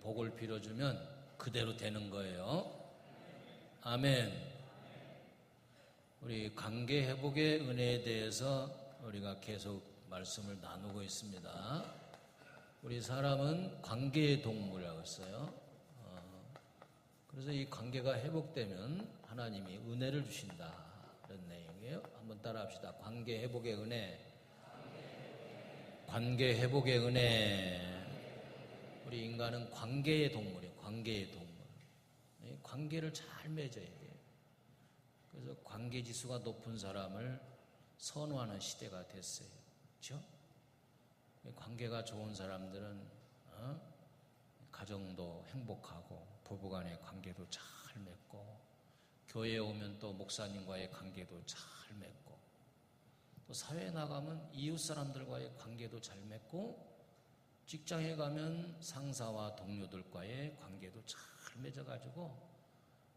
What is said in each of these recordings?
복을 빌어주면 그대로 되는 거예요. 아멘. 우리 관계 회복의 은혜에 대해서 우리가 계속 말씀을 나누고 있습니다. 우리 사람은 관계의 동물이라고 했어요. 그래서 이 관계가 회복되면 하나님이 은혜를 주신다. 이런 내용이에요. 한번 따라 합시다. 관계 회복의 은혜. 관계 회복의 은혜. 우리 인간은 관계의 동물이에요. 관계의 동물. 관계를 잘 맺어야 돼요. 그래서 관계 지수가 높은 사람을 선호하는 시대가 됐어요. 그렇죠? 관계가 좋은 사람들은 가정도 행복하고 부부간의 관계도 잘 맺고 교회에 오면 또 목사님과의 관계도 잘 맺고 또 사회에 나가면 이웃 사람들과의 관계도 잘 맺고 직장에 가면 상사와 동료들과의 관계도 잘 맺어가지고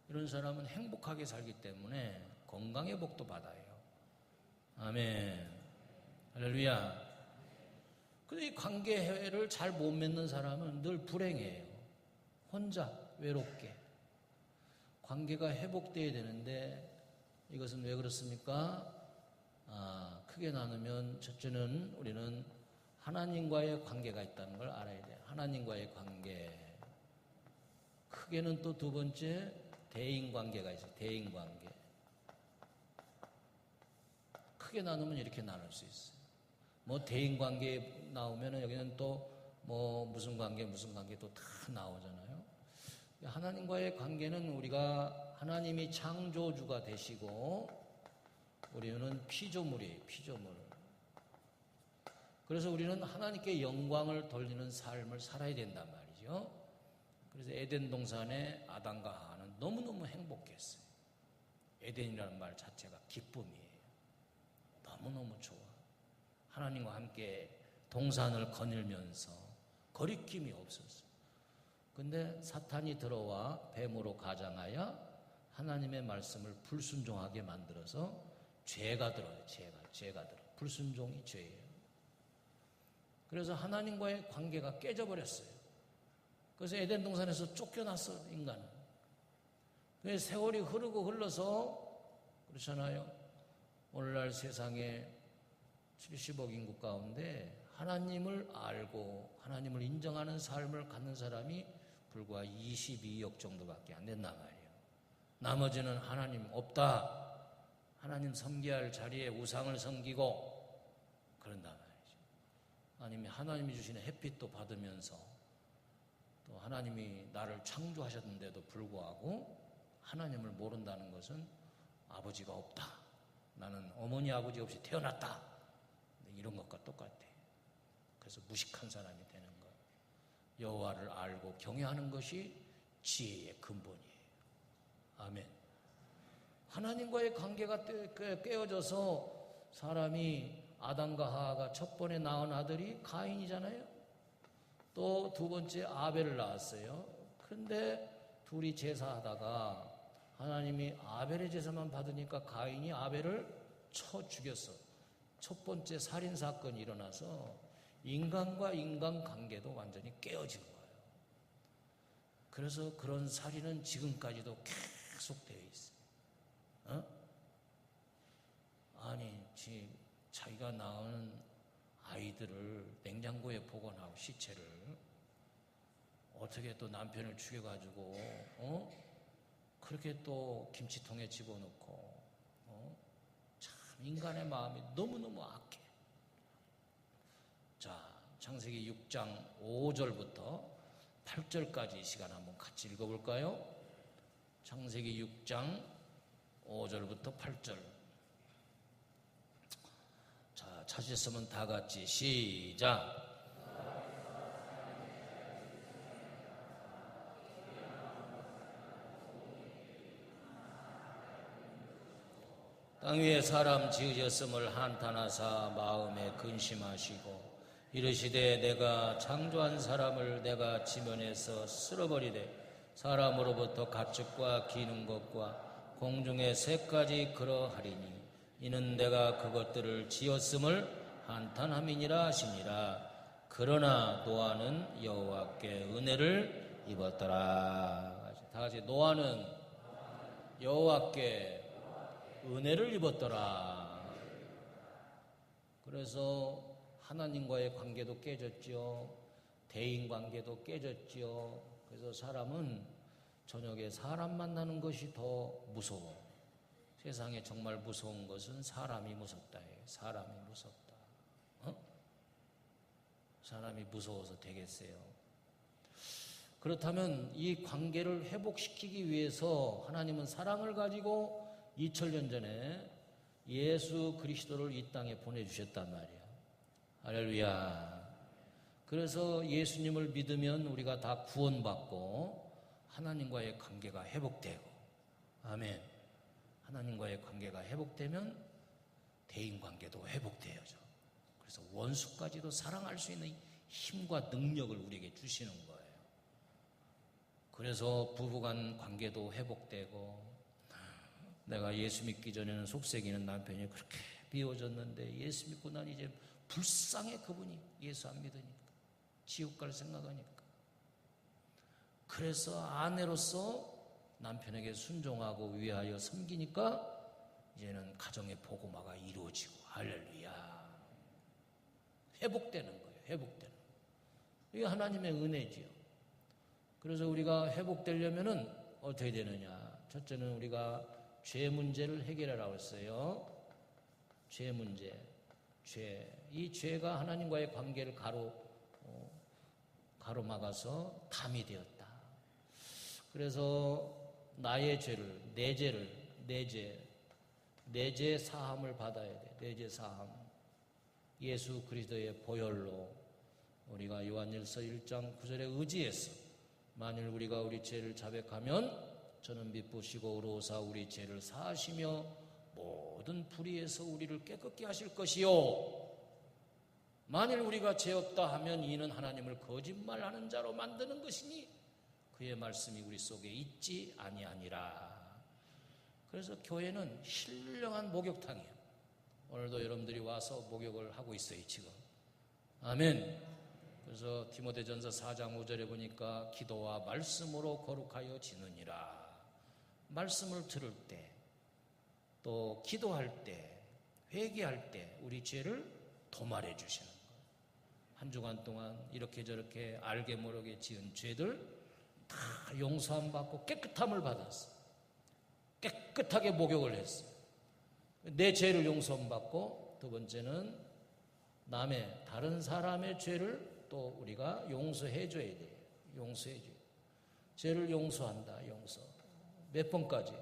이런 사람은 행복하게 살기 때문에 건강의 복도 받아요. 아멘. 할렐루야. 근데 이 관계를 잘 못 맺는 사람은 늘 불행해요. 혼자 외롭게. 관계가 회복돼야 되는데 이것은 왜 그렇습니까? 크게 나누면 첫째는 우리는 하나님과의 관계가 있다는 걸 알아야 돼요. 하나님과의 관계. 크게는 또 두 번째 대인관계가 있어요. 대인관계. 크게 나누면 이렇게 나눌 수 있어요. 뭐 대인관계 나오면은 여기는 또 뭐 무슨 관계 또 다 나오잖아요. 하나님과의 관계는 우리가 하나님이 창조주가 되시고 우리는 피조물이에요. 피조물. 그래서 우리는 하나님께 영광을 돌리는 삶을 살아야 된단 말이죠. 그래서 에덴 동산에 아담과 하와는 너무너무 행복했어요. 에덴이라는 말 자체가 기쁨이에요. 너무너무 좋아. 하나님과 함께 동산을 거닐면서 거리낌이 없었어요. 근데 사탄이 들어와 뱀으로 가장하여 하나님의 말씀을 불순종하게 만들어서 죄가 들어요. 죄가 들어. 불순종이 죄예요. 그래서 하나님과의 관계가 깨져버렸어요. 그래서 에덴 동산에서 쫓겨났어, 인간은. 그래서 세월이 흐르고 흘러서 그렇잖아요. 오늘날 세상에 70억 인구 가운데 하나님을 알고 하나님을 인정하는 삶을 갖는 사람이 불과 22억 정도밖에 안 된단 말이에요. 나머지는 하나님 없다. 하나님 섬겨야 할 자리에 우상을 섬기고 그런단 말이죠. 하나님이 주시는 햇빛도 받으면서 또 하나님이 나를 창조하셨는데도 불구하고 하나님을 모른다는 것은 아버지가 없다. 나는 어머니 아버지 없이 태어났다. 이런 것과 똑같아요. 그래서 무식한 사람이 되는 거예요. 여호와를 알고 경외하는 것이 지혜의 근본이에요. 아멘. 하나님과의 관계가 깨어져서 사람이 아담과 하와가 첫 번에 낳은 아들이 가인이잖아요. 또 두 번째 아벨을 낳았어요. 그런데 둘이 제사하다가 하나님이 아벨의 제사만 받으니까 가인이 아벨을 쳐 죽였어. 첫 번째 살인사건이 일어나서 인간과 인간 관계도 완전히 깨어진 거예요. 그래서 그런 살인은 지금까지도 계속되어 있어요. 자기가 낳은 아이들을 냉장고에 보관하고 시체를 어떻게 또 남편을 죽여가지고 그렇게 또 김치통에 집어넣고 참 인간의 마음이 너무너무 악해. 자, 창세기 6장 5절부터 8절까지 이 시간 한번 같이 읽어볼까요? 창세기 6장 5절부터 8절. 자, 찾으셨으면 다 같이 시작. 땅 위에 사람 지으셨음을 한탄하사 마음에 근심하시고 이르시되 내가 창조한 사람을 내가 지면에서 쓸어버리되 사람으로부터 가축과 기는 것과 공중의 새까지 그러하리니 이는 내가 그것들을 지었음을 한탄함이니라 하시니라. 그러나 노아는 여호와께 은혜를 입었더라. 다 같이 노아는 여호와께 은혜를 입었더라. 그래서 하나님과의 관계도 깨졌죠. 대인 관계도 깨졌죠. 그래서 사람은 저녁에 사람 만나는 것이 더 무서워. 세상에 정말 무서운 것은 사람이 무섭다. 사람이 무섭다. 사람이 무서워서 되겠어요. 그렇다면 이 관계를 회복시키기 위해서 하나님은 사랑을 가지고 2000년 전에 예수 그리스도를 이 땅에 보내주셨단 말이야. 할렐루야. 그래서 예수님을 믿으면 우리가 다 구원받고 하나님과의 관계가 회복되고, 아멘. 하나님과의 관계가 회복되면 대인관계도 회복되어져. 그래서 원수까지도 사랑할 수 있는 힘과 능력을 우리에게 주시는 거예요. 그래서 부부간 관계도 회복되고, 내가 예수 믿기 전에는 속썩이는 남편이 그렇게 미워졌는데 예수 믿고 난 이제 불쌍해. 그분이 예수 안 믿으니까, 지옥 갈 생각하니까. 그래서 아내로서 남편에게 순종하고 위하여 섬기니까 이제는 가정의 복음화가 이루어지고, 할렐루야. 회복되는 거예요. 회복되는 거예요. 이게 하나님의 은혜지요. 그래서 우리가 회복되려면은 어떻게 되느냐? 첫째는 우리가 죄 문제를 해결하라고 했어요. 죄 문제. 죄. 이 죄가 하나님과의 관계를 가로막아서 담이 되었다. 그래서 나의 죄를, 내 죄 사함을 받아야 돼. 내 죄 사함. 예수 그리스도의 보혈로 우리가 요한일서 1장 9절에 의지해서 만일 우리가 우리 죄를 자백하면 저는 미쁘시고 의로우사 우리 죄를 사하시며 모든 불의에서 우리를 깨끗게 하실 것이요. 만일 우리가 죄 없다 하면 이는 하나님을 거짓말하는 자로 만드는 것이니 그의 말씀이 우리 속에 있지 아니하니라. 그래서 교회는 신령한 목욕탕이에요. 오늘도 여러분들이 와서 목욕을 하고 있어요, 지금. 아멘. 그래서 디모데전서 4장 5절에 보니까 기도와 말씀으로 거룩하여 지느니라. 말씀을 들을 때, 또 기도할 때, 회개할 때 우리 죄를 도말해 주시는 거예요. 한 주간 동안 이렇게 저렇게 알게 모르게 지은 죄들 다 용서함 받고 깨끗함을 받았어. 깨끗하게 목욕을 했어. 내 죄를 용서함 받고, 두 번째는 남의 다른 사람의 죄를 또 우리가 용서해 줘야 돼요. 용서해 줘요. 죄를 용서한다. 용서. 몇 번까지?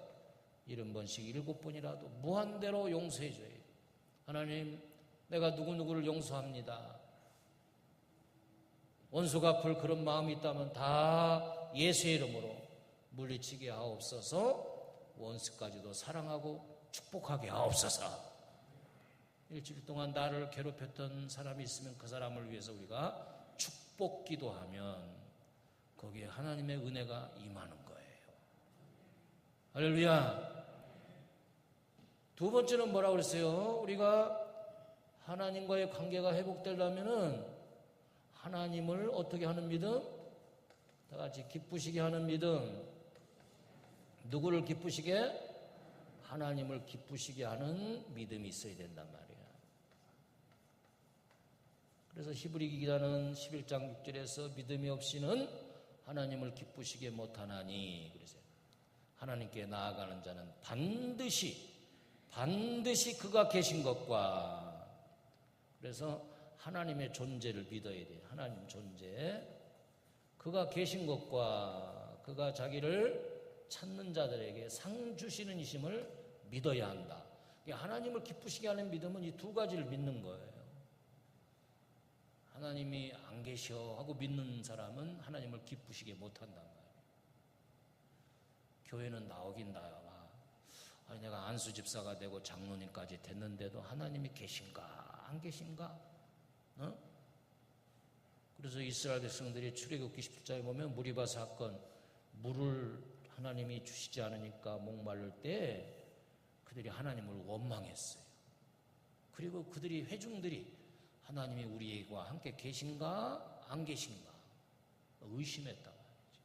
70번씩 7번이라도 무한대로 용서해 줘야 돼요. 하나님, 내가 누구누구를 용서합니다. 원수 갚을 그런 마음이 있다면 다 예수의 이름으로 물리치게 하옵소서. 원수까지도 사랑하고 축복하게 하옵소서. 일주일 동안 나를 괴롭혔던 사람이 있으면 그 사람을 위해서 우리가 축복 기도하면 거기에 하나님의 은혜가 임하는 거예요. 할렐루야. 두 번째는 뭐라고 그랬어요? 우리가 하나님과의 관계가 회복되려면은 하나님을 어떻게 하는 믿음? 다 같이 기쁘시게 하는 믿음. 누구를 기쁘시게? 하나님을 기쁘시게 하는 믿음이 있어야 된단 말이에요. 그래서 히브리 기자는 11장 6절에서 믿음이 없이는 하나님을 기쁘시게 못하나니, 그래서 하나님께 나아가는 자는 반드시 그가 계신 것과, 그래서 하나님의 존재를 믿어야 돼요. 하나님 존재. 그가 계신 것과 그가 자기를 찾는 자들에게 상 주시는 이심을 믿어야 한다. 하나님을 기쁘시게 하는 믿음은 이 두 가지를 믿는 거예요. 하나님이 안 계셔 하고 믿는 사람은 하나님을 기쁘시게 못한단 말이에요. 교회는 나오긴 나와. 아니, 내가 안수 집사가 되고 장로님까지 됐는데도 하나님이 계신가 안 계신가? 그래서 이스라엘 백성들이 출애굽기 17장에 보면 무리바 사건, 물을 하나님이 주시지 않으니까 목마를 때 그들이 하나님을 원망했어요. 그리고 그들이 회중들이 하나님이 우리와 함께 계신가 안 계신가 의심했다 말이죠.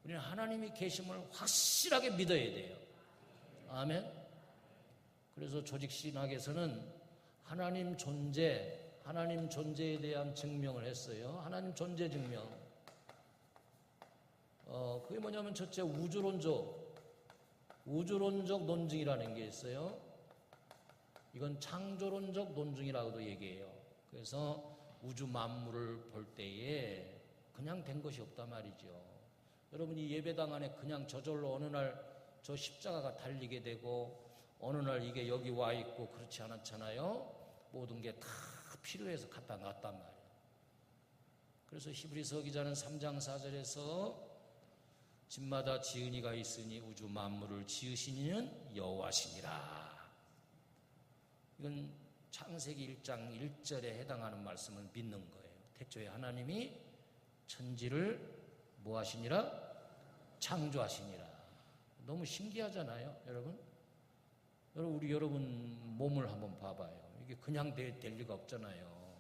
우리는 하나님이 계심을 확실하게 믿어야 돼요. 아멘. 그래서 조직신학에서는 하나님 존재에 대한 증명을 했어요. 하나님 존재 증명. 그게 뭐냐면 첫째 우주론적 논증이라는 게 있어요. 이건 창조론적 논증이라고도 얘기해요. 그래서 우주 만물을 볼 때에 그냥 된 것이 없단 말이죠. 여러분이 예배당 안에 그냥 저절로 어느 날 저 십자가가 달리게 되고 어느 날 이게 여기 와 있고 그렇지 않았잖아요. 모든 게 다 필요해서 갖다 놨단 말이에요. 그래서 히브리서 기자는 3장 4절에서 집마다 지은이가 있으니 우주 만물을 지으신 이는 여호와시니라. 이건 창세기 1장 1절에 해당하는 말씀을 믿는 거예요. 태초에 하나님이 천지를 뭐 하시니라? 창조하시니라. 너무 신기하잖아요, 여러분? 우리 여러분 몸을 한번 봐봐요. 이게 그냥 될 리가 없잖아요.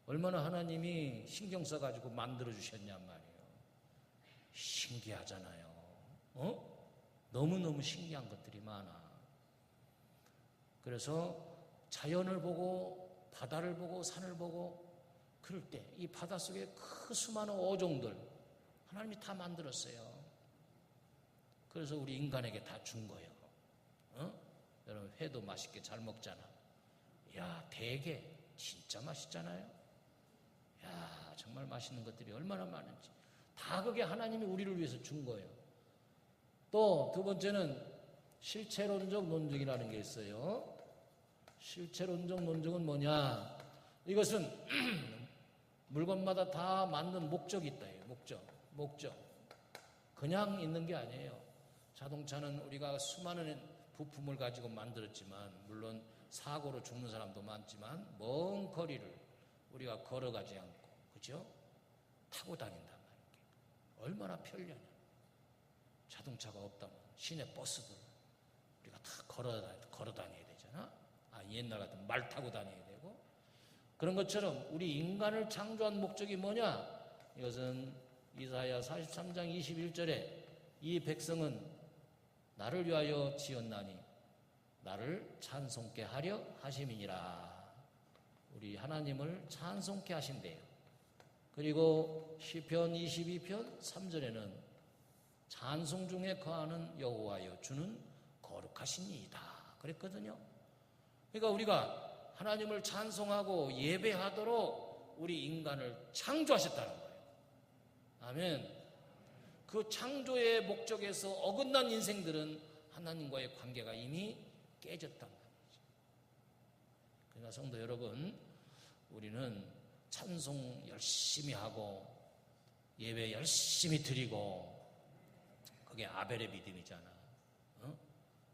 얼마나 하나님이 신경 써가지고 만들어주셨냔 말이에요. 신기하잖아요. 너무너무 신기한 것들이 많아. 그래서 자연을 보고 바다를 보고 산을 보고 그럴 때 이 바다 속에 그 수많은 어종들 하나님이 다 만들었어요. 그래서 우리 인간에게 다 준 거예요. 여러분 회도 맛있게 잘 먹잖아. 야, 대게 진짜 맛있잖아요. 야, 정말 맛있는 것들이 얼마나 많은지 다 그게 하나님이 우리를 위해서 준 거예요. 또 두 번째는 실체론적 논증이라는 게 있어요. 실체론적 논증은 뭐냐? 이것은 물건마다 다 맞는 목적이 있다. 목적. 그냥 있는 게 아니에요. 자동차는 우리가 수많은 부품을 가지고 만들었지만 물론 사고로 죽는 사람도 많지만 먼 거리를 우리가 걸어가지 않고 그죠? 타고 다닌단 말이에요. 얼마나 편리하냐. 자동차가 없다면 시내 버스도 우리가 다 걸어 다녀야 되잖아. 옛날 같으면 말 타고 다녀야 되고 그런 것처럼 우리 인간을 창조한 목적이 뭐냐? 이것은 이사야 43장 21절에 이 백성은 나를 위하여 지었나니 나를 찬송케 하려 하심이니라. 우리 하나님을 찬송케 하신대요. 그리고 시편 22편 3절에는 찬송 중에 거하는 여호와여 주는 거룩하시니이다 그랬거든요. 그러니까 우리가 하나님을 찬송하고 예배하도록 우리 인간을 창조하셨다는 거예요. 아멘. 그 창조의 목적에서 어긋난 인생들은 하나님과의 관계가 이미 깨졌단 말이죠. 그러나 성도 여러분, 우리는 찬송 열심히 하고 예배 열심히 드리고 그게 아벨의 믿음이잖아.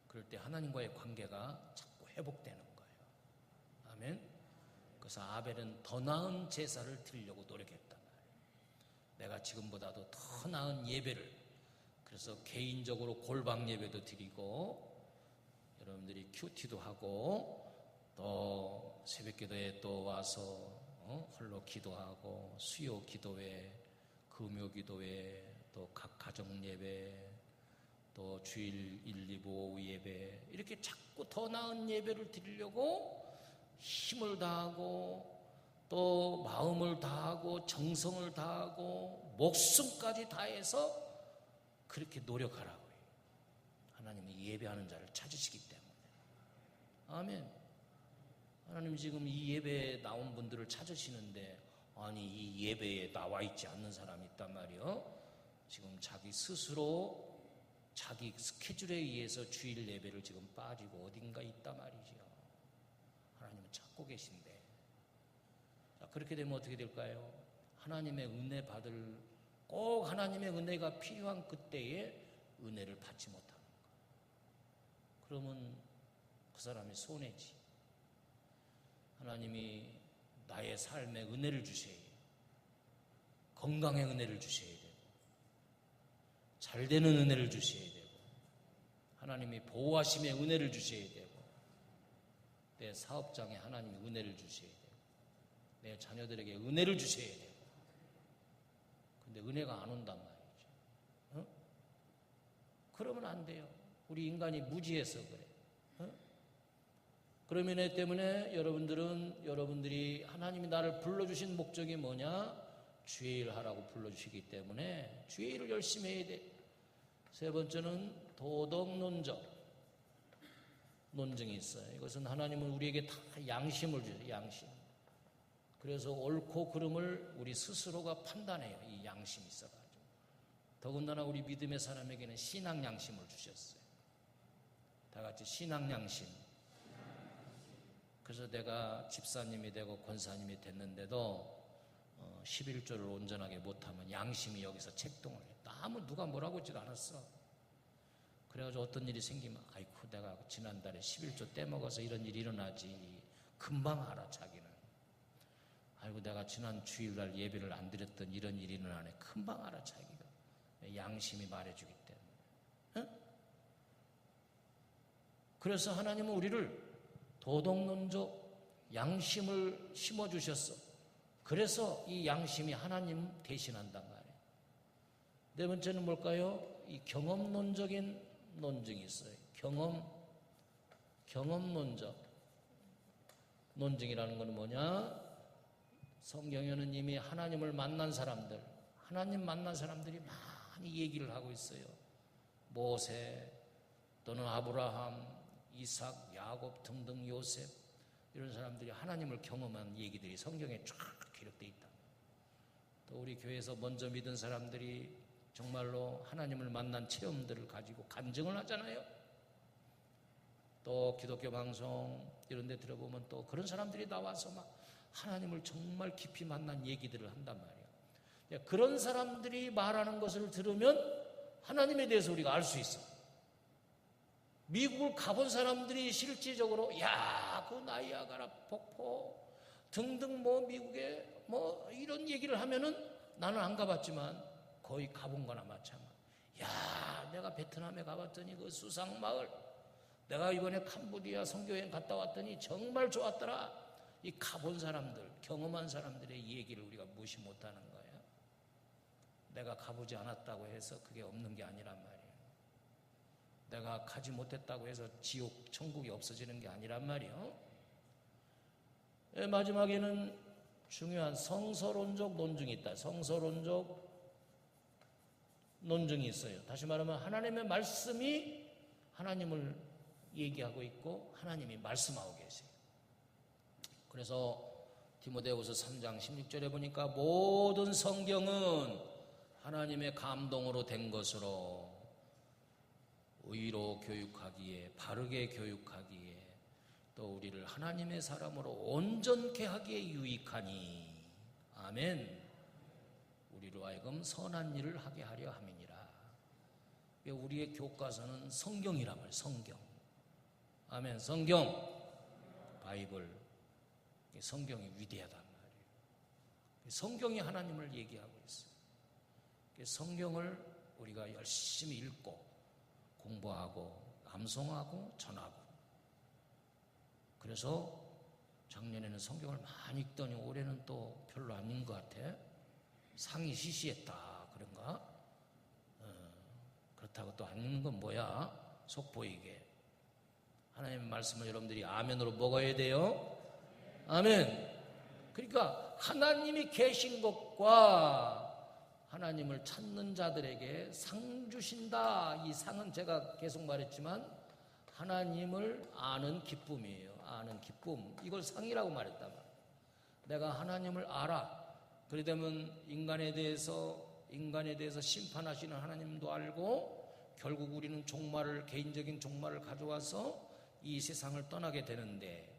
그럴 때 하나님과의 관계가 자꾸 회복되는 거예요. 아멘. 그래서 아벨은 더 나은 제사를 드리려고 노력했단 말이에요. 내가 지금보다도 더 나은 예배를, 그래서 개인적으로 골방 예배도 드리고 여러분들이 큐티도 하고 또 새벽기도에 또 와서 홀로 기도하고 수요 기도회, 금요 기도회, 또 각 가정 예배, 또 주일 1, 2부 오후 예배, 이렇게 자꾸 더 나은 예배를 드리려고 힘을 다하고 또 마음을 다하고 정성을 다하고 목숨까지 다해서 그렇게 노력하라고 해요. 하나님이 예배하는 자를 찾으시기 때문에. 아멘. 하나님 지금 이 예배에 나온 분들을 찾으시는데 아니 이 예배에 나와 있지 않는 사람이 있단 말이에요. 지금 자기 스스로 자기 스케줄에 의해서 주일 예배를 지금 빠지고 어딘가 있단 말이죠. 하나님은 찾고 계신데. 자, 그렇게 되면 어떻게 될까요? 하나님의 은혜 받을, 꼭 하나님의 은혜가 필요한 그때에 은혜를 받지 못하는 거예요. 그러면 그 사람이 손해지. 하나님이 나의 삶에 은혜를 주셔야 해요. 건강의 은혜를 주셔야 되고 잘 되는 은혜를 주셔야 되고 하나님이 보호하심의 은혜를 주셔야 되고 내 사업장에 하나님이 은혜를 주셔야 되고 내 자녀들에게 은혜를 주셔야 되고 근데 은혜가 안 온단 말이죠. 그러면 안 돼요. 우리 인간이 무지해서 그래. 그런 면 때문에 여러분들이 하나님이 나를 불러주신 목적이 뭐냐? 주의 일 하라고 불러주시기 때문에 주의 일을 열심히 해야 돼. 세 번째는 도덕론적 논증이 있어요. 이것은 하나님은 우리에게 다 양심을 줘요. 양심. 그래서 옳고 그름을 우리 스스로가 판단해요. 이 양심이 있어가지고. 더군다나 우리 믿음의 사람에게는 신앙 양심을 주셨어요. 다 같이 신앙 양심. 그래서 내가 집사님이 되고 권사님이 됐는데도 11조를 온전하게 못하면 양심이 여기서 책동을 해요. 아무 누가 뭐라고 하지도 않았어. 그래가지고 어떤 일이 생기면 아이고 내가 지난달에 11조 떼먹어서 이런 일이 일어나지. 금방 알아 자기는. 아이고 내가 지난 주일날 예배를 안 드렸던 이런 일이 일어나네. 금방 알아 자기가. 양심이 말해주기 때문에. 그래서 하나님은 우리를 도덕론적 양심을 심어주셨어. 그래서 이 양심이 하나님 대신한단 말이에요. 네 번째는 뭘까요? 이 경험론적인 논증이 있어요. 경험론적 논증이라는 건 뭐냐? 성경에는 이미 하나님을 만난 사람들, 하나님 만난 사람들이 많이 얘기를 하고 있어요. 모세 또는 아브라함, 이삭, 야곱 등등 요셉 이런 사람들이 하나님을 경험한 얘기들이 성경에 쫙 기록되어 있다. 또 우리 교회에서 먼저 믿은 사람들이 정말로 하나님을 만난 체험들을 가지고 간증을 하잖아요. 또 기독교 방송 이런 데 들어보면 또 그런 사람들이 나와서 막 하나님을 정말 깊이 만난 얘기들을 한단 말이에요. 그런 사람들이 말하는 것을 들으면 하나님에 대해서 우리가 알 수 있어요. 미국을 가본 사람들이 실질적으로 그 나이아가라 폭포 등등 미국에 이런 얘기를 하면은 나는 안 가봤지만 거의 가본 거나 마찬가지. 내가 베트남에 가봤더니 그 수상마을, 내가 이번에 캄보디아 선교여행 갔다 왔더니 정말 좋았더라. 이 가본 사람들, 경험한 사람들의 얘기를 우리가 무시 못하는 거예요. 내가 가보지 않았다고 해서 그게 없는 게 아니란 말이에요. 내가 가지 못했다고 해서 지옥, 천국이 없어지는 게 아니란 말이에요. 마지막에는 중요한 성서론적 논증이 있다. 성서론적 논증이 있어요. 다시 말하면 하나님의 말씀이 하나님을 얘기하고 있고 하나님이 말씀하고 계세요. 그래서 디모데후서 3장 16절에 보니까 모든 성경은 하나님의 감동으로 된 것으로 의로 교육하기에, 바르게 교육하기에, 또 우리를 하나님의 사람으로 온전케 하기에 유익하니. 아멘. 우리로 하여금 선한 일을 하게 하려 함이니라. 우리의 교과서는 성경이란 말이에요. 성경. 아멘. 성경. 바이블. 성경이 위대하단 말이에요. 성경이 하나님을 얘기하고 있어요. 성경을 우리가 열심히 읽고 공부하고 암송하고 전하고. 그래서 작년에는 성경을 많이 읽더니 올해는 또 별로 안 읽은 것 같아. 상이 시시했다 그런가? 그렇다고 또 안 읽는 건 뭐야? 속 보이게. 하나님의 말씀을 여러분들이 아멘으로 먹어야 돼요. 아멘. 그러니까 하나님이 계신 것과 하나님을 찾는 자들에게 상 주신다. 이 상은 제가 계속 말했지만 하나님을 아는 기쁨이에요. 아는 기쁨. 이걸 상이라고 말했단 말이에요. 내가 하나님을 알아. 그러려면 인간에 대해서 심판하시는 하나님도 알고 결국 우리는 개인적인 종말을 가져와서 이 세상을 떠나게 되는데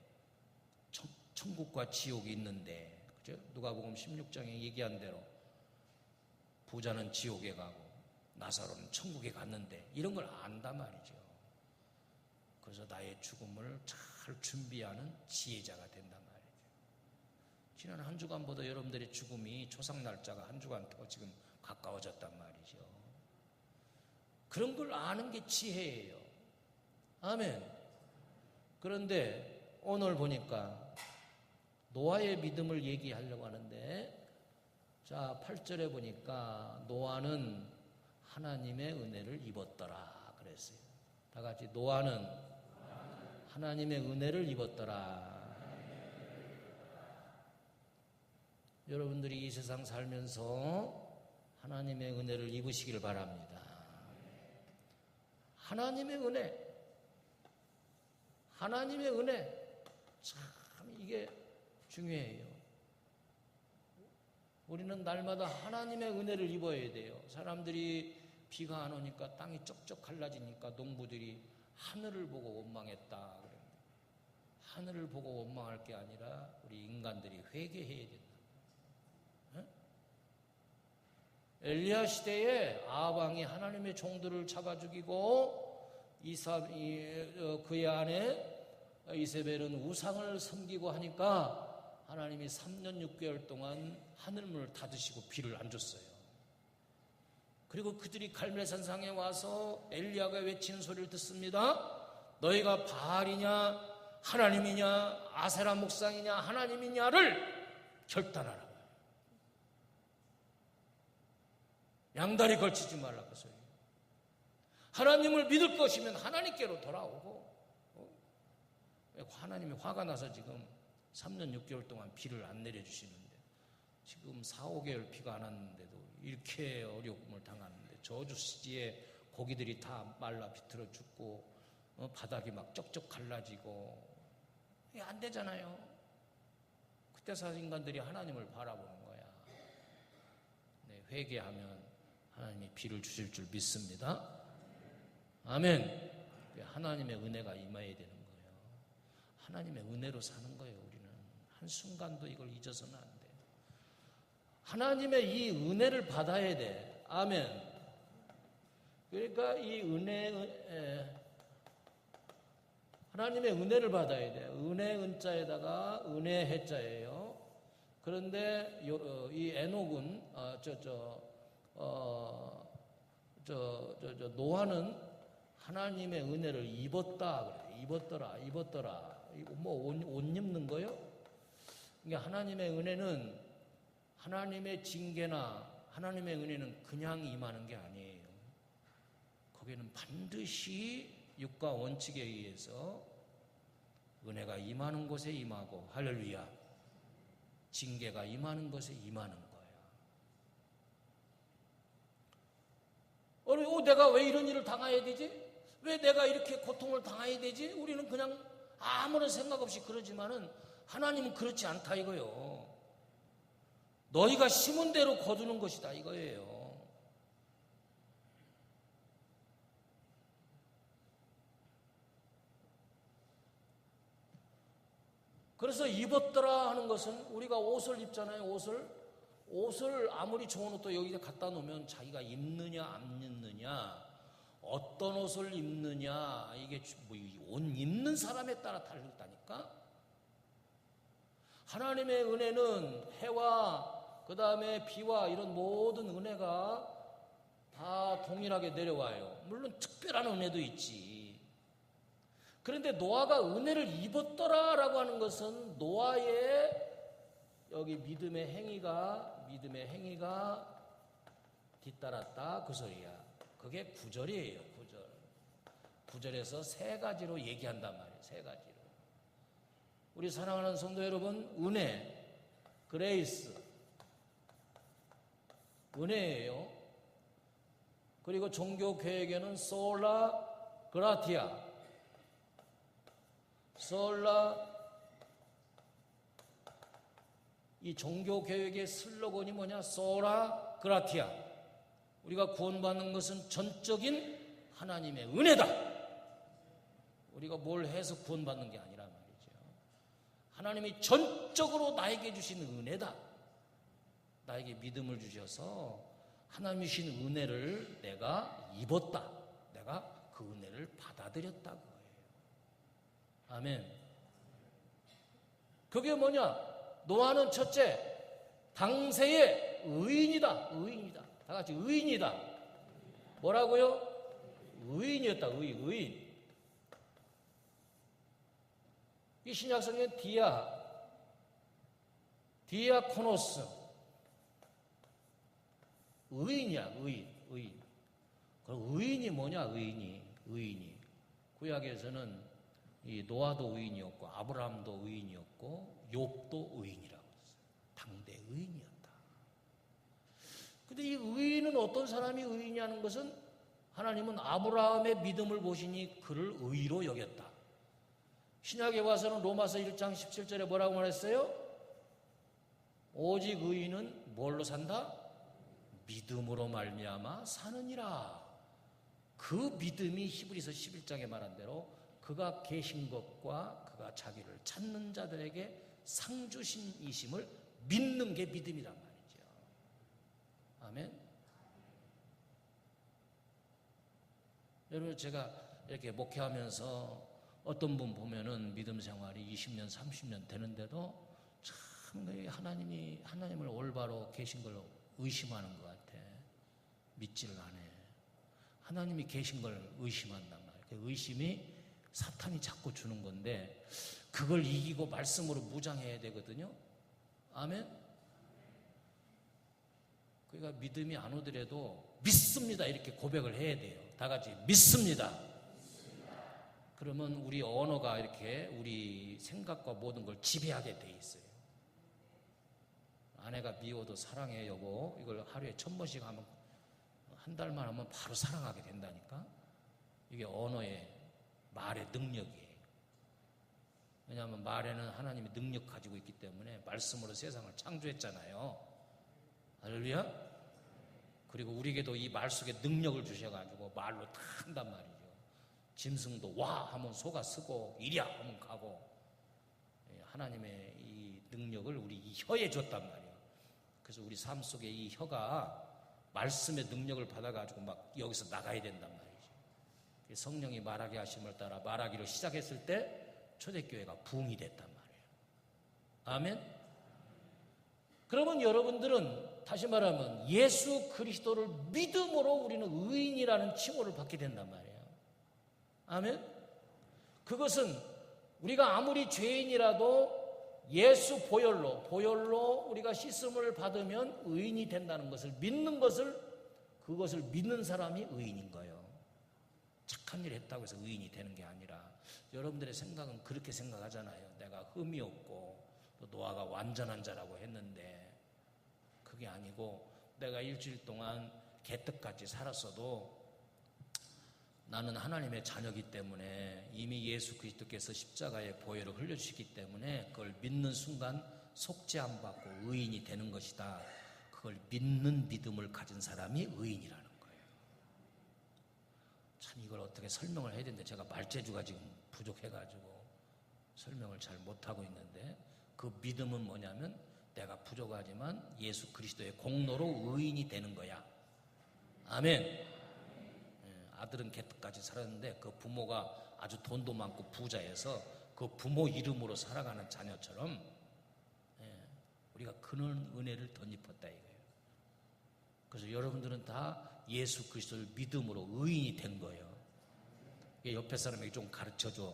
천국과 지옥이 있는데, 그죠? 누가복음 16장에 얘기한 대로 부자는 지옥에 가고 나사로는 천국에 갔는데 이런 걸 안단 말이죠. 그래서 나의 죽음을 잘 준비하는 지혜자가 된단 말이죠. 지난 한 주간보다 여러분들의 죽음이 초상 날짜가 한 주간 더 지금 가까워졌단 말이죠. 그런 걸 아는 게 지혜예요. 아멘. 그런데 오늘 보니까 노아의 믿음을 얘기하려고 하는데, 자 8절에 보니까 노아는 하나님의 은혜를 입었더라 그랬어요. 다 같이 노아는 하나님의 은혜를 입었더라. 여러분들이 이 세상 살면서 하나님의 은혜를 입으시길 바랍니다. 하나님의 은혜, 하나님의 은혜, 참 이게 중요해요. 우리는 날마다 하나님의 은혜를 입어야 돼요. 사람들이 비가 안 오니까 땅이 쩍쩍 갈라지니까 농부들이 하늘을 보고 원망했다. 하늘을 보고 원망할 게 아니라 우리 인간들이 회개해야 된다. 엘리야 시대에 아합 왕이 하나님의 종들을 잡아 죽이고 그의 아내 이세벨은 우상을 섬기고 하니까 하나님이 3년 6개월 동안 하늘문을 닫으시고 비를 안 줬어요. 그리고 그들이 갈멜산상에 와서 엘리야가 외치는 소리를 듣습니다. 너희가 바알이냐 하나님이냐 아세라 목상이냐 하나님이냐를 결단하라. 양다리 걸치지 말라고 소리. 하나님을 믿을 것이면 하나님께로 돌아오고, 하나님이 화가 나서 지금 3년 6개월 동안 비를 안 내려주시는데, 지금 4, 5개월 비가 안 왔는데도 이렇게 어려움을 당하는데, 저주시지에 고기들이 다 말라 비틀어 죽고, 바닥이 막 쩍쩍 갈라지고, 이게 안 되잖아요. 그때서 인간들이 하나님을 바라보는 거야. 네, 회개하면 하나님이 비를 주실 줄 믿습니다. 아멘. 하나님의 은혜가 임해야 되는 거예요. 하나님의 은혜로 사는 거예요. 우리는 한순간도 이걸 잊어서는 안 돼요. 하나님의 이 은혜를 받아야 돼. 아멘. 그러니까 이 하나님의 은혜를 받아야 돼. 은혜 은자에다가 은혜 해자예요. 그런데 이 에녹은 노아는 하나님의 은혜를 입었다 그래요. 입었더라. 이거 뭐 옷 입는 거요? 그러니까 하나님의 은혜는 하나님의 징계나 하나님의 은혜는 그냥 임하는 게 아니에요. 거기는 반드시 육과 원칙에 의해서 은혜가 임하는 곳에 임하고 할렐루야. 징계가 임하는 곳에 임하는 거예요. 내가 왜 이런 일을 당해야 되지? 왜 내가 이렇게 고통을 당해야 되지? 우리는 그냥 아무런 생각 없이 그러지만은 하나님은 그렇지 않다 이거예요. 너희가 심은 대로 거두는 것이다 이거예요. 그래서 입었더라 하는 것은 우리가 옷을 입잖아요. 옷을 아무리 좋은 옷도 여기다 갖다 놓으면 자기가 입느냐 안 입느냐 어떤 옷을 입느냐 이게 옷 입는 사람에 따라 다르다니까. 하나님의 은혜는 해와 그 다음에 비와 이런 모든 은혜가 다 동일하게 내려와요. 물론 특별한 은혜도 있지. 그런데 노아가 은혜를 입었더라라고 하는 것은 노아의 여기 믿음의 행위가 뒤따랐다 그 소리야. 그게 9절이에요. 9절에서 세 가지로 얘기한단 말이에요. 세 가지로. 우리 사랑하는 성도 여러분, 은혜, 그레이스, 은혜예요. 그리고 종교 계획에는 솔라 그라티아, 이 종교 계획의 슬로건이 뭐냐? 소라 그라티아. 우리가 구원받는 것은 전적인 하나님의 은혜다. 우리가 뭘 해서 구원받는 게 아니란 말이죠. 하나님이 전적으로 나에게 주신 은혜다. 나에게 믿음을 주셔서 하나님이 주신 은혜를 내가 입었다. 내가 그 은혜를 받아들였다고 해요. 아멘. 그게 뭐냐? 노아는 첫째, 당세의 의인이다. 다 같이 의인이다. 뭐라고요? 의인이었다. 의인. 이 신약성경 디아코노스. 의인이야. 의인. 그럼 의인이 뭐냐? 의인이. 의인이. 구약에서는 이 노아도 의인이었고 아브라함도 의인이었고 욥도 의인이라고 했어요. 당대 의인이었다. 근데 이 의인은 어떤 사람이 의인이냐는 것은 하나님은 아브라함의 믿음을 보시니 그를 의로 여겼다. 신약에 와서는 로마서 1장 17절에 뭐라고 말했어요? 오직 의인은 뭘로 산다? 믿음으로 말미암아 사느니라. 그 믿음이 히브리서 11장에 말한 대로 그가 계신 것과 그가 자기를 찾는 자들에게 상 주신 이심을 믿는 게 믿음이란 말이죠. 아멘. 여러분, 제가 이렇게 목회하면서 어떤 분 보면은 믿음 생활이 20년, 30년 되는데도 참 하나님을 올바로 계신 걸 의심하는 것 같아. 믿지를 않아. 하나님이 계신 걸 의심한단 말이에요. 그 의심이 사탄이 자꾸 주는 건데 그걸 이기고 말씀으로 무장해야 되거든요. 아멘. 그러니까 믿음이 안 오더라도 믿습니다 이렇게 고백을 해야 돼요. 다 같이 믿습니다. 그러면 우리 언어가 이렇게 우리 생각과 모든 걸 지배하게 돼 있어요. 아내가 미워도 사랑해 여보 이걸 하루에 1000번씩 하면 한 달만 하면 바로 사랑하게 된다니까. 이게 언어의 말의 능력이에요. 왜냐하면 말에는 하나님이 능력 가지고 있기 때문에 말씀으로 세상을 창조했잖아요. 할렐루야. 그리고 우리에게도 이 말 속에 능력을 주셔가지고 말로 다 한단 말이죠. 짐승도 와 하면 소가 쓰고 이랴 하면 가고. 하나님의 이 능력을 우리 이 혀에 줬단 말이에요. 그래서 우리 삶 속에 이 혀가 말씀의 능력을 받아가지고 막 여기서 나가야 된단 말이죠. 성령이 말하게 하심을 따라 말하기로 시작했을 때 초대교회가 부흥이 됐단 말이에요. 아멘. 그러면 여러분들은 다시 말하면 예수 그리스도를 믿음으로 우리는 의인이라는 칭호를 받게 된단 말이에요. 아멘. 그것은 우리가 아무리 죄인이라도 예수 보혈로 우리가 씻음을 받으면 의인이 된다는 것을 믿는 그것을 믿는 사람이 의인인 거예요. 착한 일 했다고 해서 의인이 되는 게 아니라 여러분들의 생각은 그렇게 생각하잖아요. 내가 흠이 없고 또 노아가 완전한 자라고 했는데 그게 아니고 내가 일주일 동안 개떡같이 살았어도 나는 하나님의 자녀이기 때문에 이미 예수 그리스도께서 십자가의 보혈을 흘려주시기 때문에 그걸 믿는 순간 속죄함 받고 의인이 되는 것이다. 그걸 믿는 믿음을 가진 사람이 의인이라는 거예요. 참 이걸 어떻게 설명을 해야 되는데 제가 말재주가 지금 부족해가지고 설명을 잘 못하고 있는데 그 믿음은 뭐냐면 내가 부족하지만 예수 그리스도의 공로로 의인이 되는 거야. 아멘. 아들은 개떡같이 살았는데 그 부모가 아주 돈도 많고 부자여서 그 부모 이름으로 살아가는 자녀처럼 우리가 그런 은혜를 덧입었다 이거예요. 그래서 여러분들은 다 예수 그리스도를 믿음으로 의인이 된 거예요. 옆에 사람에게 좀 가르쳐줘.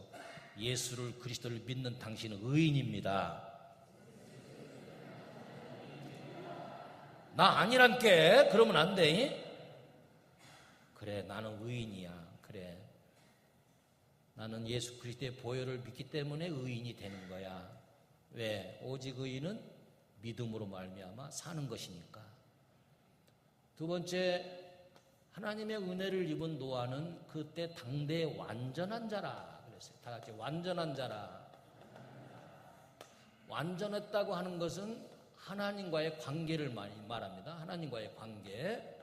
예수를 그리스도를 믿는 당신은 의인입니다. 나 아니란께 그러면 안 돼. 그래 나는 의인이야. 그래 나는 예수 그리스도의 보혈을 믿기 때문에 의인이 되는 거야. 왜? 오직 의인은 믿음으로 말미암아 사는 것이니까. 두 번째, 하나님의 은혜를 입은 노아는 그때 당대의 완전한 자라 그랬어요. 다 같이 완전한 자라. 완전했다고 하는 것은 하나님과의 관계를 많이 말합니다. 하나님과의 관계.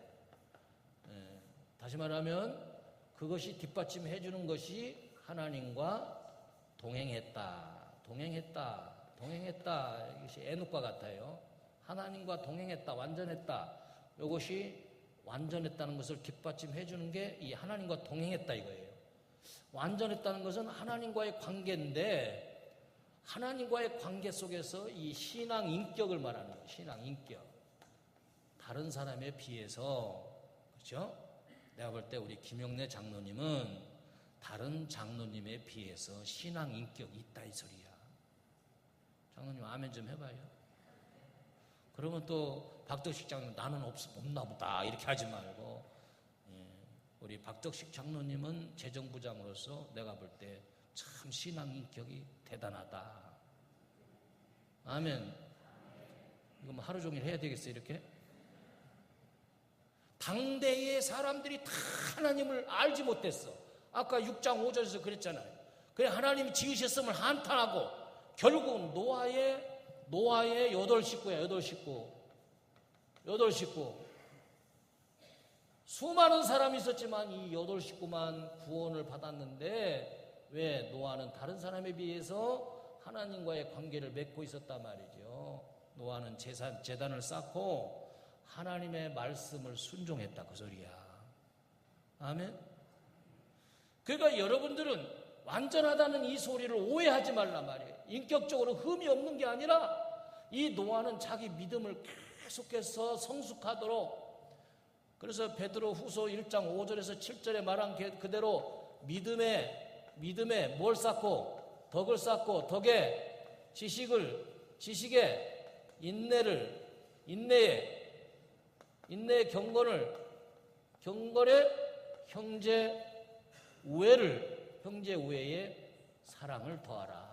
다시 말하면 그것이 뒷받침해 주는 것이 하나님과 동행했다. 이것이 에녹과 같아요. 하나님과 동행했다. 완전했다. 이것이 완전했다는 것을 뒷받침해 주는 게 이 하나님과 동행했다 이거예요. 완전했다는 것은 하나님과의 관계인데 하나님과의 관계 속에서 이 신앙 인격을 말하는 거예요. 신앙 인격. 다른 사람에 비해서 그렇죠? 내가 볼 때 우리 김영래 장로님은 다른 장로님에 비해서 신앙 인격이 있다 이 소리야. 장로님 아멘 좀 해봐요. 그러면 또 박덕식 장로님 나는 없나 보다 이렇게 하지 말고 우리 박덕식 장로님은 재정부장으로서 내가 볼 때 참 신앙 인격이 대단하다. 아멘. 이거 뭐 하루 종일 해야 되겠어요, 이렇게? 당대의 사람들이 다 하나님을 알지 못했어. 아까 6장 5절에서 그랬잖아요. 그래, 하나님이 지으셨음을 한탄하고 결국 노아의 8식구야, 8식구. 수많은 사람이 있었지만 이 8식구만 구원을 받았는데 왜 노아는 다른 사람에 비해서 하나님과의 관계를 맺고 있었단 말이죠. 노아는 제단을 쌓고 하나님의 말씀을 순종했다, 그 소리야. 아멘. 그러니까 여러분들은 완전하다는 이 소리를 오해하지 말란 말이에요. 인격적으로 흠이 없는 게 아니라 이 노아는 자기 믿음을 계속해서 성숙하도록, 그래서 베드로 후서 1장 5절에서 7절에 말한 그대로 믿음에 뭘 쌓고, 덕을 쌓고, 덕에 지식에 인내에 경건에 형제 우애에 사랑을 더하라.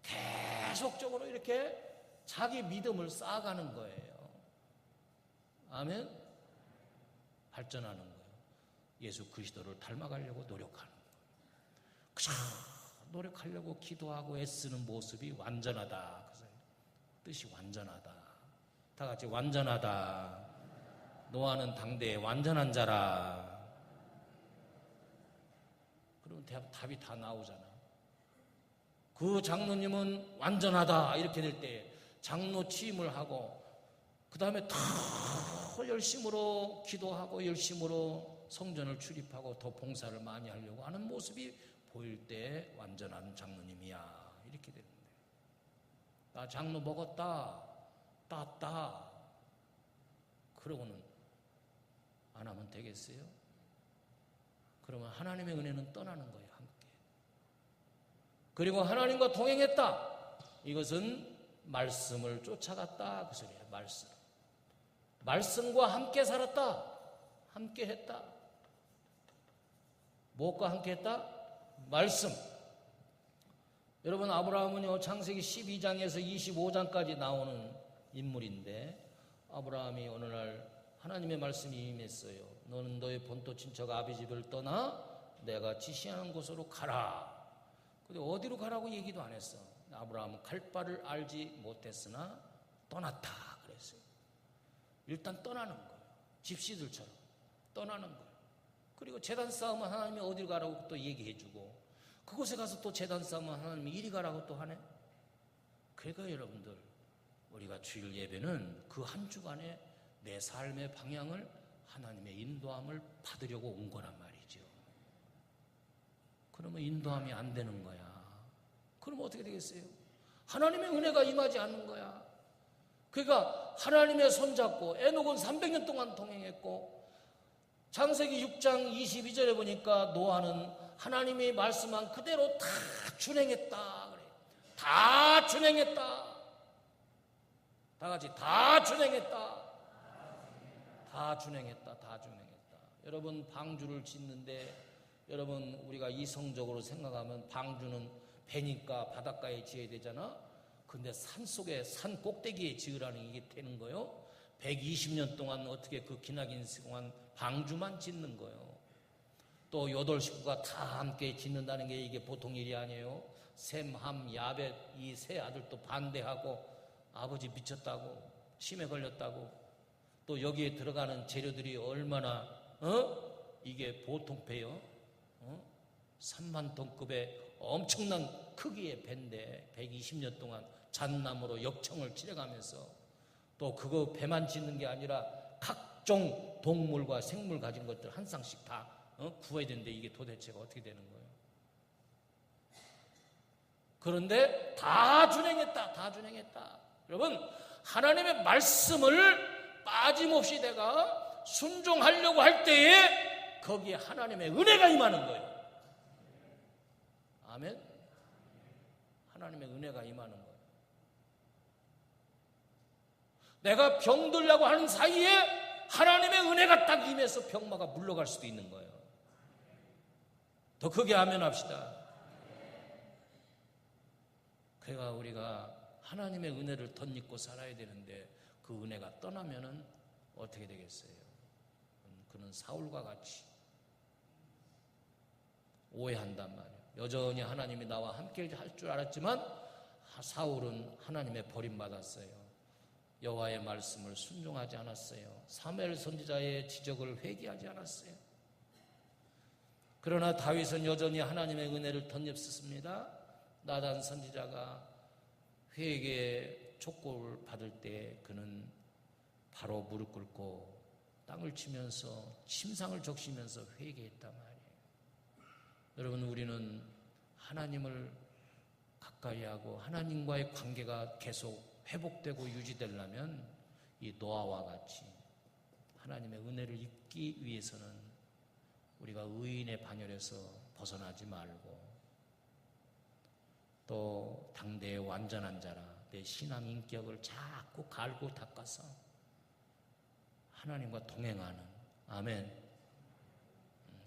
계속적으로 이렇게 자기 믿음을 쌓아가는 거예요. 아멘. 발전하는 거예요. 예수 그리스도를 닮아가려고 노력하는 거예요. 그저 노력하려고 기도하고 애쓰는 모습이 완전하다. 그래서 뜻이 완전하다. 다 같이 완전하다. 노아는 당대의 완전한 자라. 그러면 답이 다 나오잖아. 그 장로님은 완전하다 이렇게 될 때 장로 취임을 하고 그 다음에 더 열심으로 기도하고 열심으로 성전을 출입하고 더 봉사를 많이 하려고 하는 모습이 보일 때 완전한 장로님이야 이렇게 되는데, 나 장로 먹었다 땄다 그러고는 안 하면 되겠어요? 그러면 하나님의 은혜는 떠나는 거예요. 함께. 그리고 하나님과 동행했다, 이것은 말씀을 쫓아갔다 그 소리예요. 말씀과 함께 살았다, 함께 했다. 무엇과 함께 했다? 말씀. 여러분, 아브라함은요 창세기 12장에서 25장까지 나오는 인물인데, 아브라함이 어느 날 하나님의 말씀이 임했어요. 너는 너의 본토 친척 아비 집을 떠나 내가 지시하는 곳으로 가라. 근데 어디로 가라고 얘기도 안 했어. 아브라함은 갈 바를 알지 못했으나 떠났다 그랬어요. 일단 떠나는 거예요. 집시들처럼 떠나는 거예요. 그리고 제단 싸움은 하나님이 어디로 가라고 또 얘기해주고, 그곳에 가서 또 제단 싸움은 하나님이 이리 가라고 또 하네. 그러니까 여러분들, 우리가 주일 예배는 그 한 주간에 내 삶의 방향을 하나님의 인도함을 받으려고 온 거란 말이죠. 그러면 인도함이 안 되는 거야. 그러면 어떻게 되겠어요? 하나님의 은혜가 임하지 않는 거야. 그러니까 하나님의 손잡고 에녹은 300년 동안 동행했고, 창세기 6장 22절에 보니까 노아는 하나님이 말씀한 그대로 다 준행했다 그래요. 다 준행했다. 다 같이 다 준행했다. 다 준행했다. 여러분, 방주를 짓는데 여러분, 우리가 이성적으로 생각하면 방주는 배니까 바닷가에 지어야 되잖아. 근데 산속에 산 꼭대기에 지으라는 이게 되는 거요. 120년 동안 어떻게 그 기나긴 동안 방주만 짓는 거예요. 또 8식구가 다 함께 짓는다는 게 이게 보통 일이 아니에요. 셈, 함, 야벳 이 세 아들도 반대하고 아버지 미쳤다고, 치매 걸렸다고, 또 여기에 들어가는 재료들이 얼마나 이게 보통 배요. 3만 톤급의 엄청난 크기의 배인데 120년 동안 잣나무로 역청을 칠해가면서, 또 그거 배만 짓는 게 아니라 각종 동물과 생물 가진 것들 한 쌍씩 다 구해야 되는데 이게 도대체가 어떻게 되는 거예요? 그런데 다 준행했다. 여러분, 하나님의 말씀을 빠짐없이 내가 순종하려고 할 때에 거기에 하나님의 은혜가 임하는 거예요. 아멘. 하나님의 은혜가 임하는 거예요. 내가 병들려고 하는 사이에 하나님의 은혜가 딱 임해서 병마가 물러갈 수도 있는 거예요. 더 크게 하면 합시다. 그래가 우리가 하나님의 은혜를 덧입고 살아야 되는데 그 은혜가 떠나면은 어떻게 되겠어요? 그는 사울과 같이 오해한단 말이에요. 여전히 하나님이 나와 함께 할 줄 알았지만 사울은 하나님의 버림받았어요. 여호와의 말씀을 순종하지 않았어요. 사무엘 선지자의 지적을 회개하지 않았어요. 그러나 다윗은 여전히 하나님의 은혜를 덧입었습니다. 나단 선지자가 회개의 촉구를 받을 때 그는 바로 무릎 꿇고 땅을 치면서 침상을 적시면서 회개했단 말이에요. 여러분, 우리는 하나님을 가까이 하고 하나님과의 관계가 계속 회복되고 유지되려면 이 노아와 같이 하나님의 은혜를 입기 위해서는 우리가 의인의 반열에서 벗어나지 말고 또 당대의 완전한 자라 내 신앙 인격을 자꾸 갈고 닦아서 하나님과 동행하는, 아멘.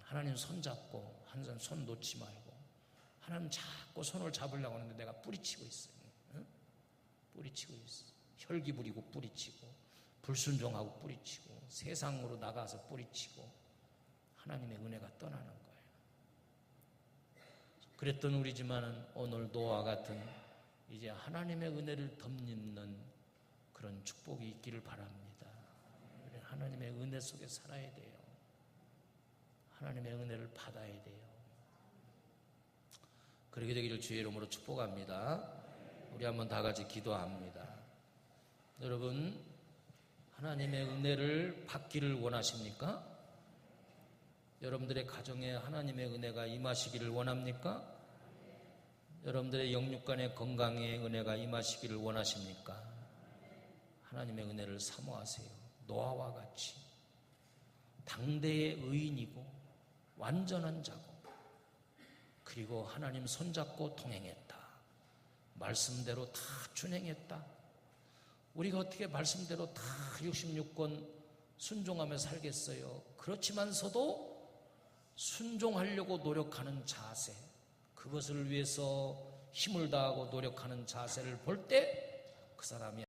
하나님 손잡고 한 손 놓지 말고 하나님 자꾸 손을 잡으려고 하는데 내가 뿌리치고 있어요. 응? 뿌리치고 있어. 혈기 부리고 뿌리치고 불순종하고 뿌리치고 세상으로 나가서 뿌리치고 하나님의 은혜가 떠나는 거예요. 그랬던 우리지만은 오늘 노아와 같은 이제 하나님의 은혜를 덧입는 그런 축복이 있기를 바랍니다. 하나님의 은혜 속에 살아야 돼요. 하나님의 은혜를 받아야 돼요. 그렇게 되기를 주의 이름으로 축복합니다. 우리 한번 다 같이 기도합니다. 여러분, 하나님의 은혜를 받기를 원하십니까? 여러분들의 가정에 하나님의 은혜가 임하시기를 원합니까? 여러분들의 영육간의 건강에 은혜가 임하시기를 원하십니까? 하나님의 은혜를 사모하세요. 노아와 같이 당대의 의인이고 완전한 자고 그리고 하나님 손잡고 동행했다. 말씀대로 다 준행했다. 우리가 어떻게 말씀대로 다 66권 순종하며 살겠어요? 그렇지만서도 순종하려고 노력하는 자세, 그것을 위해서 힘을 다하고 노력하는 자세를 볼 때 그 사람이